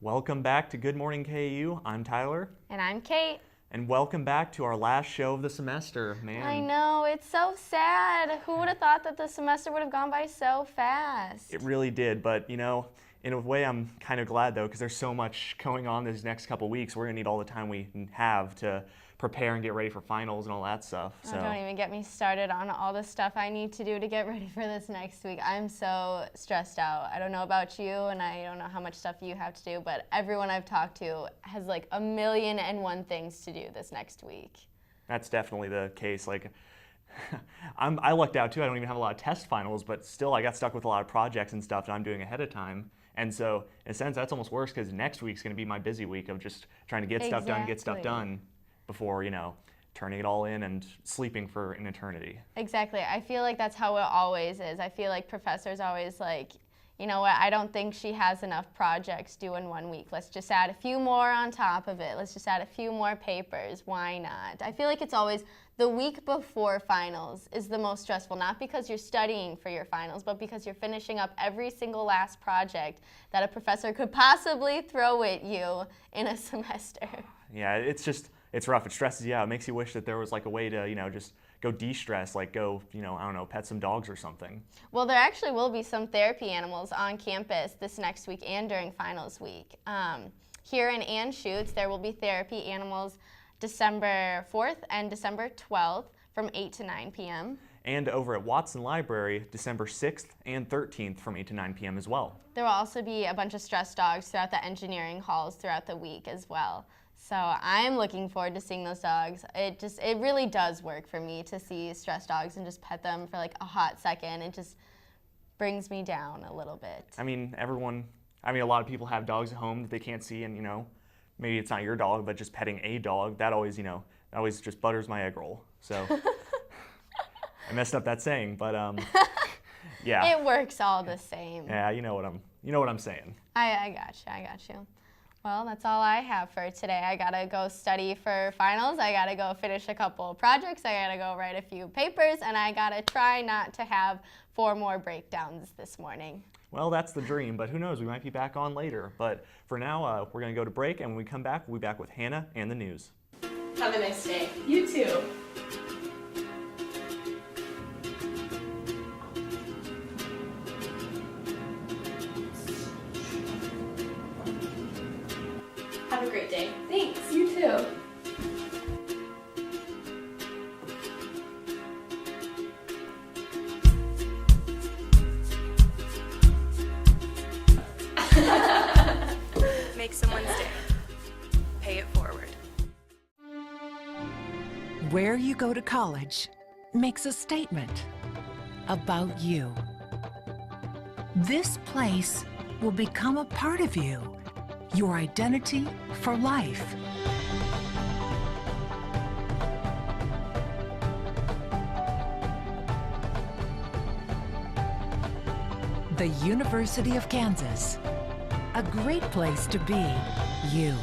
Welcome back to Good Morning KU. I'm Tyler. And I'm Kate. And welcome back to our last show of the semester, man. I know, it's so sad. Who would have thought that the semester would have gone by so fast? It really did, but you know, in a way I'm kind of glad though, because there's so much going on these next couple weeks. We're gonna need all the time we have to prepare and get ready for finals and all that stuff. So. Oh, don't even get me started on all the stuff I need to do to get ready for this next week. I'm so stressed out. I don't know about you, and I don't know how much stuff you have to do, but everyone I've talked to has like 1,000,001 things to do this next week. That's definitely the case. Like, I lucked out too. I don't even have a lot of test finals, but still I got stuck with a lot of projects and stuff that I'm doing ahead of time. And so in a sense, that's almost worse because next week's gonna be my busy week of just trying to get stuff done before, you know, turning it all in and sleeping for an eternity. Exactly. I feel like that's how it always is. I feel like professors always like, you know what, I don't think she has enough projects due in 1 week. Let's just add a few more on top of it. Let's just add a few more papers. Why not? I feel like it's always the week before finals is the most stressful, not because you're studying for your finals, but because you're finishing up every single last project that a professor could possibly throw at you in a semester. Yeah, it's rough. It stresses you out. It makes you wish that there was like a way to, you know, just go de-stress, like go, you know, I don't know, pet some dogs or something. Well, there actually will be some therapy animals on campus this next week and during finals week. Here in Anschutz, there will be therapy animals December 4th and December 12th from 8 to 9 p.m. And over at Watson Library, December 6th and 13th from 8 to 9 p.m. as well. There will also be a bunch of stress dogs throughout the engineering halls throughout the week as well. So I'm looking forward to seeing those dogs. It really does work for me to see stress dogs and just pet them for like a hot second. It just brings me down a little bit. I mean, a lot of people have dogs at home that they can't see, and you know, maybe it's not your dog, but just petting a dog, that always just butters my egg roll. So I messed up that saying, but yeah. It works all the same. Yeah, you know what I'm saying. I got you. Well, that's all I have for today. I gotta go study for finals, I gotta go finish a couple projects, I gotta go write a few papers, and I gotta try not to have 4 more breakdowns this morning. Well, that's the dream, but who knows, we might be back on later. But for now, we're gonna go to break, and when we come back, we'll be back with Hannah and the news. Have a nice day. You too. Have a great day. Thanks, you too. Make someone's day. Pay it forward. Where you go to college makes a statement about you. This place will become a part of you, your identity for life. The University of Kansas, a great place to be you.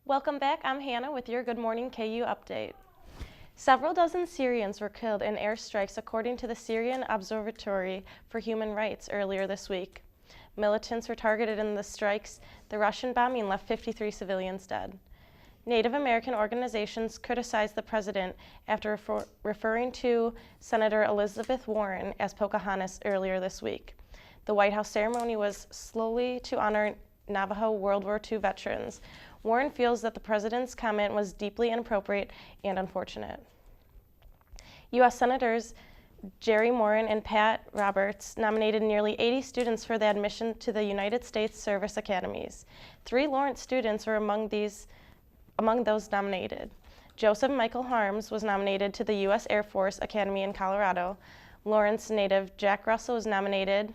Welcome back, I'm Hannah with your Good Morning KU update. Several dozen Syrians were killed in airstrikes according to the Syrian Observatory for Human Rights earlier this week. Militants were targeted in the strikes. The Russian bombing left 53 civilians dead. Native American organizations criticized the president after referring to Senator Elizabeth Warren as Pocahontas earlier this week. The White House ceremony was solely to honor Navajo World War II veterans. Warren feels that the president's comment was deeply inappropriate and unfortunate. U.S. Senators Jerry Moran and Pat Roberts nominated nearly 80 students for the admission to the United States Service Academies. 3 Lawrence students were among those nominated. Joseph Michael Harms was nominated to the U.S. Air Force Academy in Colorado. Lawrence native Jack Russell was nominated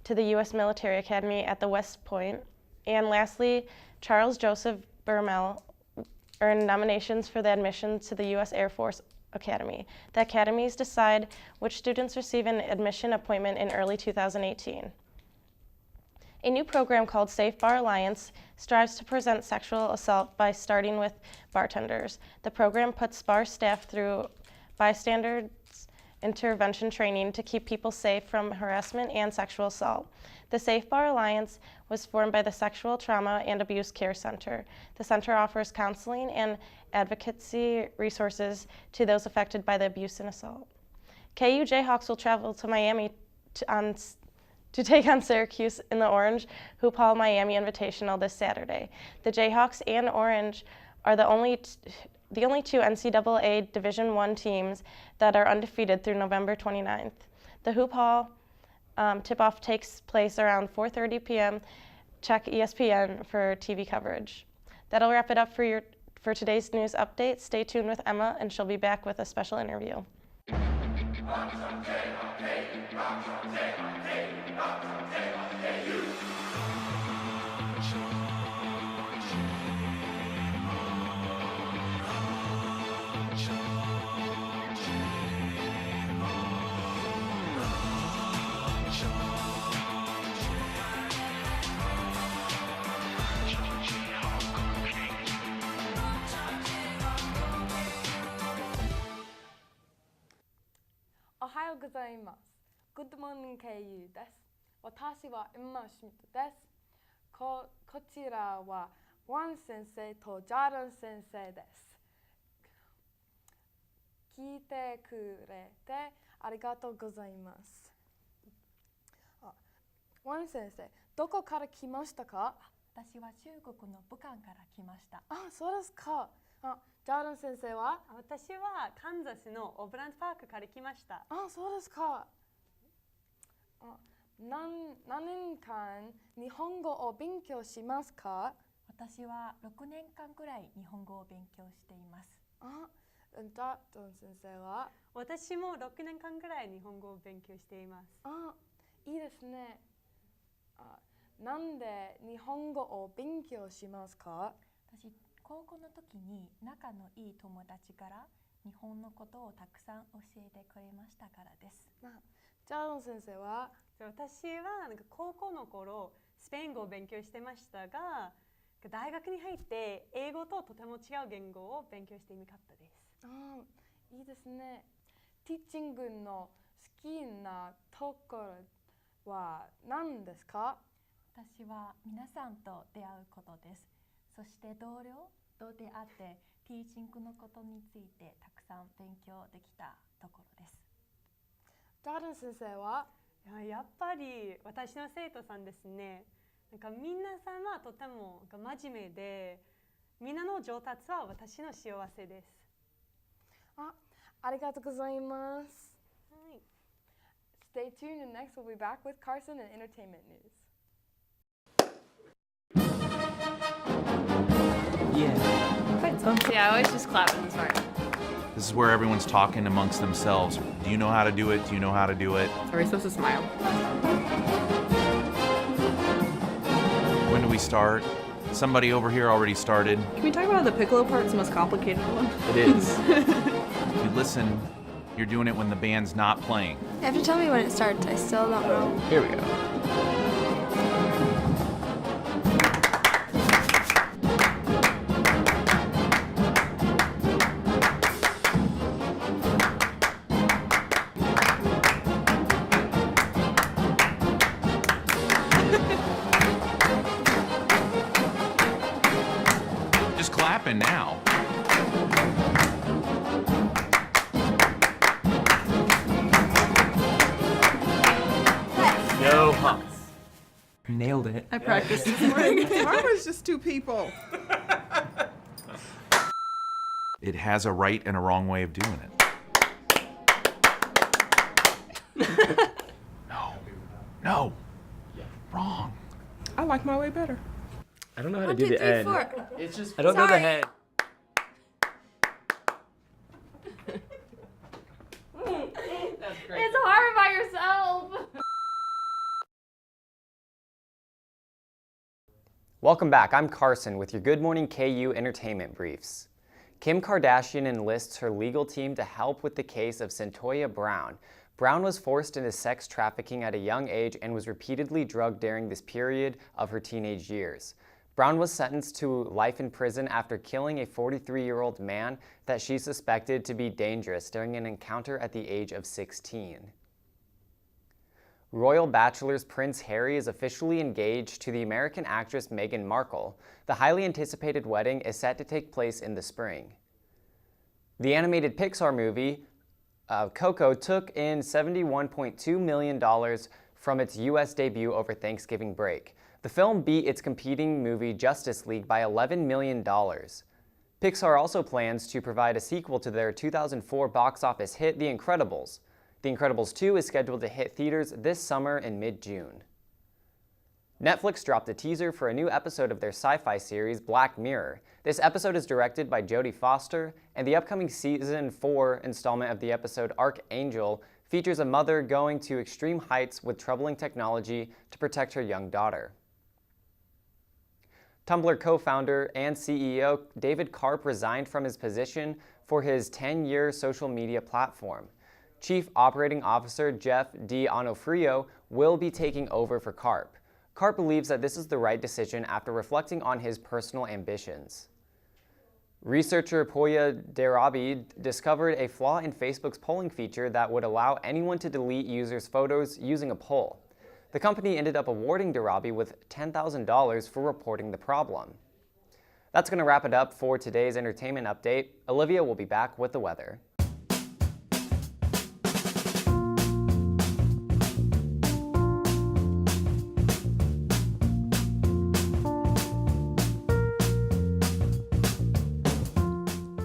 to the U.S. Military Academy at the West Point. And lastly, Charles Joseph Burmell earned nominations for the admission to the U.S. Air Force Academy. The academies decide which students receive an admission appointment in early 2018. A new program called Safe Bar Alliance strives to prevent sexual assault by starting with bartenders. The program puts bar staff through bystanders intervention training to keep people safe from harassment and sexual assault. The Safe Bar Alliance was formed by the Sexual Trauma and Abuse Care Center. The center offers counseling and advocacy resources to those affected by the abuse and assault. KU Jayhawks will travel to Miami to take on Syracuse in the Orange Hoop Hall Miami Invitational this Saturday. The Jayhawks and Orange are the only two NCAA Division I teams that are undefeated through November 29th. The Hoop Hall tip-off takes place around 4:30 p.m. Check ESPN for TV coverage. That'll wrap it up for today's news update. Stay tuned with Emma, and she'll be back with a special interview. Ohayou gozaimasu. Good morning, KU です。私はエマ・シュミットです。こちらはワン先生とジャードン先生です。聞いてくれてありがとうございます。ワン先生、どこから来ましたか？私は中国の武漢から来ました。そうですか。ジャードン先生は？私はカンザスのオブランドパークから来ました。そうですか。何年間日本語を勉強しますか？私は6年間くらい日本語を勉強しています。ジャードン先生は？私も6年間くらい日本語を勉強しています。いいですね。なんで日本語を勉強しますか？私高校の時に仲のいい友達から日本のことをたくさん教えてくれましたからです。ジャードン先生は？私は高校の頃スペイン語を勉強してましたが、大学に入って英語ととても違う言語を勉強してみたかったです。いいですね。ティーチングの好きなところは何ですか？私は皆さんと出会うことです。そして同僚と出会ってティーチングのことについてたくさん勉強できたところです。ジャードン先生は？やっぱり私の生徒さんですね。皆さんはとても真面目で、みんなの上達は私の幸せです。ありがとうございます。Stay tuned, and next we'll be back with Carson and entertainment news. Yeah, I always just clap at the start. This is where everyone's talking amongst themselves. Do you know how to do it? Do you know how to do it? Are we supposed to smile? When do we start? Somebody over here already started. Can we talk about the piccolo part's the most complicated one? It is. If you listen, you're doing it when the band's not playing. You have to tell me when it starts. I still don't know. Here we go. Just clapping now. No humps. Nailed it. I practiced this morning. Harvard's just two people. It has a right and a wrong way of doing it. No. Wrong. I like my way better. I don't know how to do the end. It's just I don't know the head. It's hard by yourself. Welcome back. I'm Carson with your Good Morning KU Entertainment Briefs. Kim Kardashian enlists her legal team to help with the case of Centoya Brown. Brown was forced into sex trafficking at a young age and was repeatedly drugged during this period of her teenage years. Brown was sentenced to life in prison after killing a 43-year-old man that she suspected to be dangerous during an encounter at the age of 16. Royal Bachelor's Prince Harry is officially engaged to the American actress Meghan Markle. The highly anticipated wedding is set to take place in the spring. The animated Pixar movie, Coco, took in $71.2 million from its U.S. debut over Thanksgiving break. The film beat its competing movie Justice League by $11 million. Pixar also plans to provide a sequel to their 2004 box office hit, The Incredibles. The Incredibles 2 is scheduled to hit theaters this summer in mid-June. Netflix dropped a teaser for a new episode of their sci-fi series, Black Mirror. This episode is directed by Jodie Foster, and the upcoming Season 4 installment of the episode, Archangel, features a mother going to extreme heights with troubling technology to protect her young daughter. Tumblr co-founder and CEO David Karp resigned from his position for his 10-year social media platform. Chief Operating Officer Jeff D'Onofrio will be taking over for Karp. Karp believes that this is the right decision after reflecting on his personal ambitions. Researcher Poya Derabi discovered a flaw in Facebook's polling feature that would allow anyone to delete users' photos using a poll. The company ended up awarding Derabi with $10,000 for reporting the problem. That's going to wrap it up for today's entertainment update. Olivia will be back with the weather.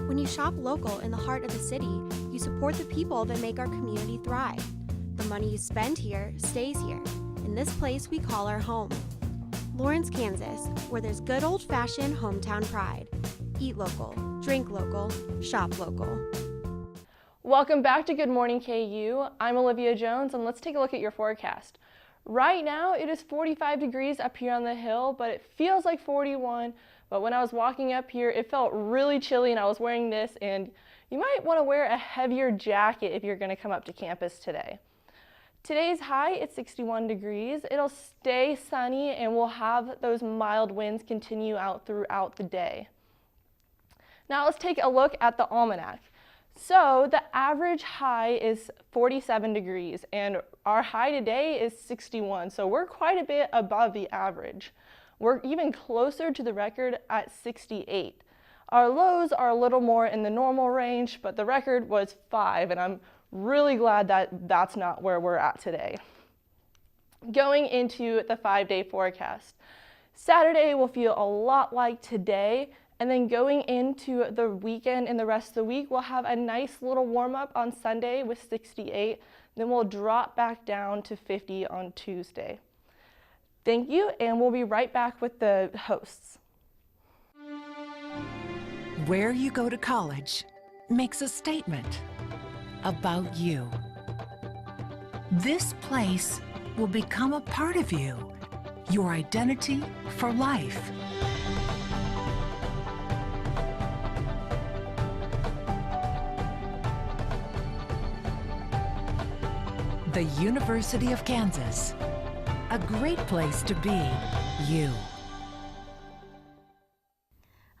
When you shop local in the heart of the city, you support the people that make our community thrive. The money you spend here stays here, in this place we call our home. Lawrence, Kansas, where there's good old-fashioned hometown pride. Eat local, drink local, shop local. Welcome back to Good Morning KU. I'm Olivia Jones, and let's take a look at your forecast. Right now, it is 45 degrees up here on the hill, but it feels like 41. But when I was walking up here, it felt really chilly, and I was wearing this, and you might want to wear a heavier jacket if you're going to come up to campus today. Today's high is 61 degrees. It'll stay sunny, and we'll have those mild winds continue out throughout the day. Now let's take a look at the almanac. So the average high is 47 degrees, and our high today is 61, so we're quite a bit above the average. We're even closer to the record at 68. Our lows are a little more in the normal range, but the record was 5, and I'm really glad that that's not where we're at today. Going into the 5-day forecast. Saturday will feel a lot like today, and then going into the weekend and the rest of the week, we'll have a nice little warm-up on Sunday with 68, then we'll drop back down to 50 on Tuesday. Thank you, and we'll be right back with the hosts. Where you go to college makes a statement about you. This place will become a part of you, your identity for life. The University of Kansas, a great place to be you.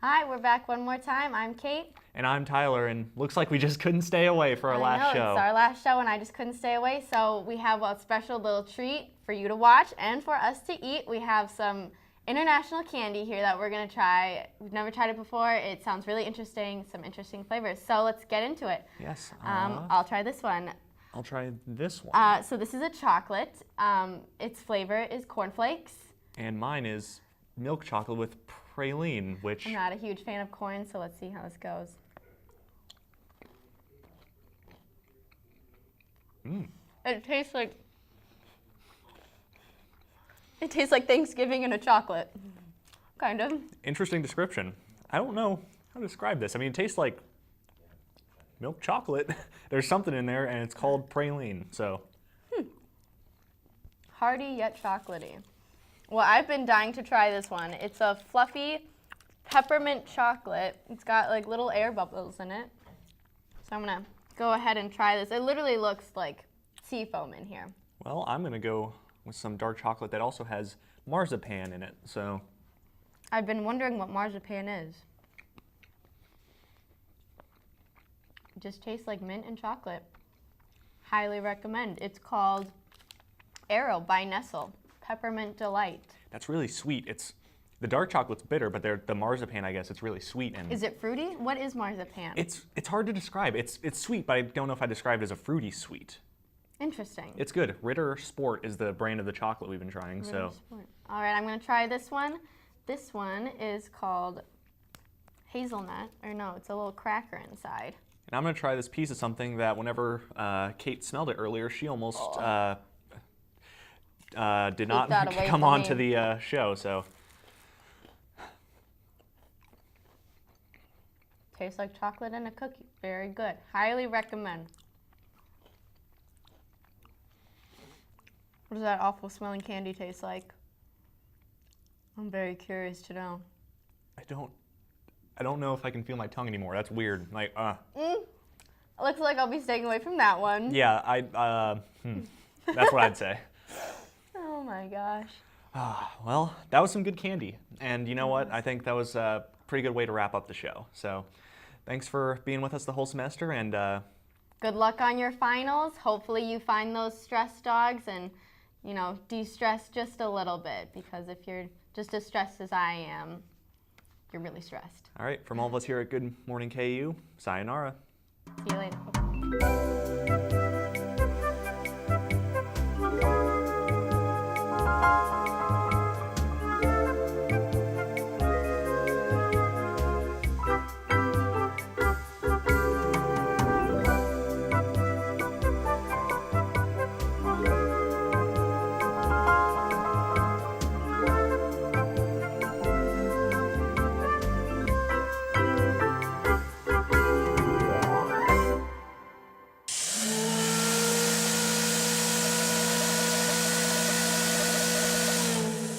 Hi, we're back one more time. I'm Kate. And I'm Tyler, and looks like we just couldn't stay away for our last show. It's our last show, and I just couldn't stay away, so we have a special little treat for you to watch and for us to eat. We have some international candy here that we're going to try. We've never tried it before. It sounds really interesting, some interesting flavors. So let's get into it. Yes. I'll try this one. I'll try this one. So this is a chocolate. Its flavor is cornflakes. And mine is milk chocolate with praline, which... I'm not a huge fan of corn, so let's see how this goes. It tastes like Thanksgiving in a chocolate, kind of. Interesting description. I don't know how to describe this. I mean, it tastes like milk chocolate. There's something in there, and it's called praline, so. Hearty yet chocolatey. Well, I've been dying to try this one. It's a fluffy peppermint chocolate. It's got like little air bubbles in it. So I'm gonna go ahead and try this. It literally looks like sea foam in here. Well, I'm gonna go with some dark chocolate that also has marzipan in it. So I've been wondering what marzipan is. It just tastes like mint and chocolate. Highly recommend. It's called Arrow by Nestle. Peppermint Delight. that's really sweet. The dark chocolate's bitter, but the marzipan, I guess, it's really sweet. And Is it fruity? What is marzipan? it's hard to describe. It's sweet, but I don't know if I describe it as a fruity sweet. Interesting. It's good. Ritter Sport is the brand of the chocolate we've been trying. So All right, I'm gonna try this one. This one is called hazelnut, or no, it's a little cracker inside. And I'm gonna try this piece of something that whenever Kate smelled it earlier, she almost did not come on to the show. So tastes like chocolate and a cookie. Very good. Highly recommend. What does that awful smelling candy taste like? I'm very curious to know. I don't know if I can feel my tongue anymore. That's weird. Like, It looks like I'll be staying away from that one. Yeah, that's what I'd say. Oh my gosh. Well, that was some good candy. And you know what? I think that was a pretty good way to wrap up the show. So thanks for being with us the whole semester, and good luck on your finals. Hopefully you find those stress dogs and, you know, de-stress just a little bit, because if you're just as stressed as I am, you're really stressed. all right, from all of us here at Good Morning KU, sayonara. See you later.